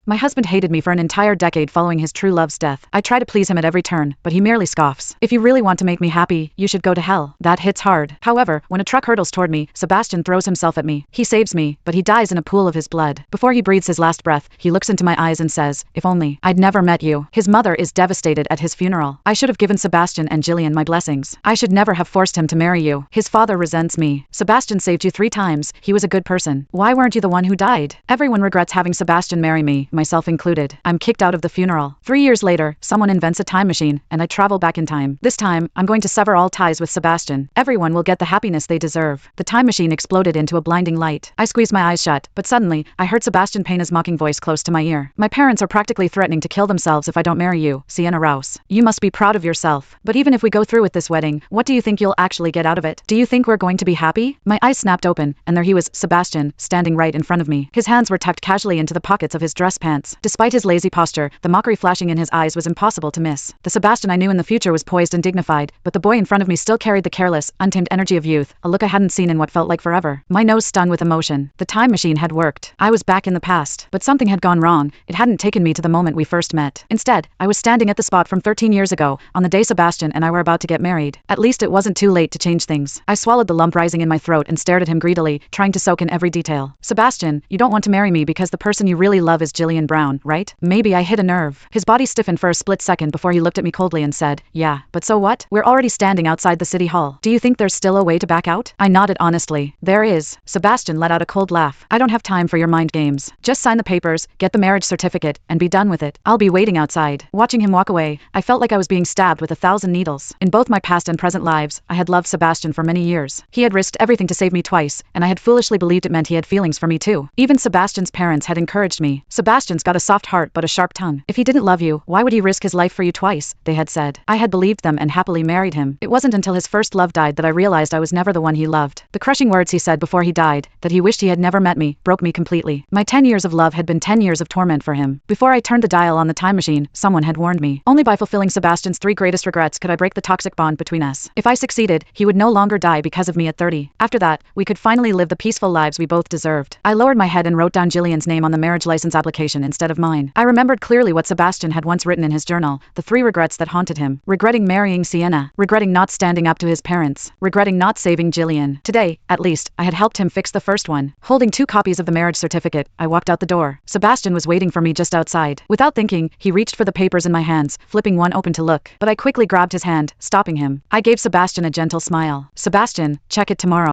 My husband hated me for an entire decade following his true love's death. I try to please him at every turn, but he merely scoffs. If you really want to make me happy, you should go to hell. That hits hard. However, when a truck hurtles toward me, Sebastian throws himself at me. He saves me, but he dies in a pool of his blood. Before he breathes his last breath, he looks into my eyes and says, "If only I'd never met you." His mother is devastated at his funeral. I should have given Sebastian and Jillian my blessings. I should never have forced him to marry you. His father resents me. Sebastian saved you 3 times. He was a good person. Why weren't you the one who died? Everyone regrets having Sebastian marry me, myself included. I'm kicked out of the funeral. 3 years later, someone invents a time machine, and I travel back in time. This time, I'm going to sever all ties with Sebastian. Everyone will get the happiness they deserve. The time machine exploded into a blinding light. I squeezed my eyes shut, but suddenly, I heard Sebastian Pena's mocking voice close to my ear. "My parents are practically threatening to kill themselves if I don't marry you, Sienna Rouse. You must be proud of yourself. But even if we go through with this wedding, what do you think you'll actually get out of it? Do you think we're going to be happy?" My eyes snapped open, and there he was, Sebastian, standing right in front of me. His hands were tucked casually into the pockets of his dress pants. Despite his lazy posture, the mockery flashing in his eyes was impossible to miss. The Sebastian I knew in the future was poised and dignified, but the boy in front of me still carried the careless, untamed energy of youth, a look I hadn't seen in what felt like forever. My nose stung with emotion. The time machine had worked. I was back in the past, but something had gone wrong. It hadn't taken me to the moment we first met. Instead, I was standing at the spot from 13 years ago, on the day Sebastian and I were about to get married. At least it wasn't too late to change things. I swallowed the lump rising in my throat and stared at him greedily, trying to soak in every detail. "Sebastian, you don't want to marry me because the person you really love is Jillian Brown, right?" Maybe I hit a nerve. His body stiffened for a split second before he looked at me coldly and said, "Yeah, but so what? We're already standing outside the city hall. Do you think there's still a way to back out?" I nodded honestly. "There is." Sebastian let out a cold laugh. "I don't have time for your mind games. Just sign the papers, get the marriage certificate, and be done with it. I'll be waiting outside." Watching him walk away, I felt like I was being stabbed with 1,000 needles. In both my past and present lives, I had loved Sebastian for many years. He had risked everything to save me twice, and I had foolishly believed it meant he had feelings for me too. Even Sebastian's parents had encouraged me. "Sebastian's got a soft heart but a sharp tongue. If he didn't love you, why would he risk his life for you twice?" they had said. I had believed them and happily married him. It wasn't until his first love died that I realized I was never the one he loved. The crushing words he said before he died, that he wished he had never met me, broke me completely. My 10 years of love had been 10 years of torment for him. Before I turned the dial on the time machine, someone had warned me. Only by fulfilling Sebastian's 3 greatest regrets could I break the toxic bond between us. If I succeeded, he would no longer die because of me at 30. After that, we could finally live the peaceful lives we both deserved. I lowered my head and wrote down Jillian's name on the marriage license application instead of mine. I remembered clearly what Sebastian had once written in his journal, the 3 regrets that haunted him. Regretting marrying Sienna, regretting not standing up to his parents, regretting not saving Jillian. Today, at least, I had helped him fix the first one. Holding 2 copies of the marriage certificate, I walked out the door. Sebastian was waiting for me just outside. Without thinking, he reached for the papers in my hands, flipping one open to look. But I quickly grabbed his hand, stopping him. I gave Sebastian a gentle smile. "Sebastian, check it tomorrow."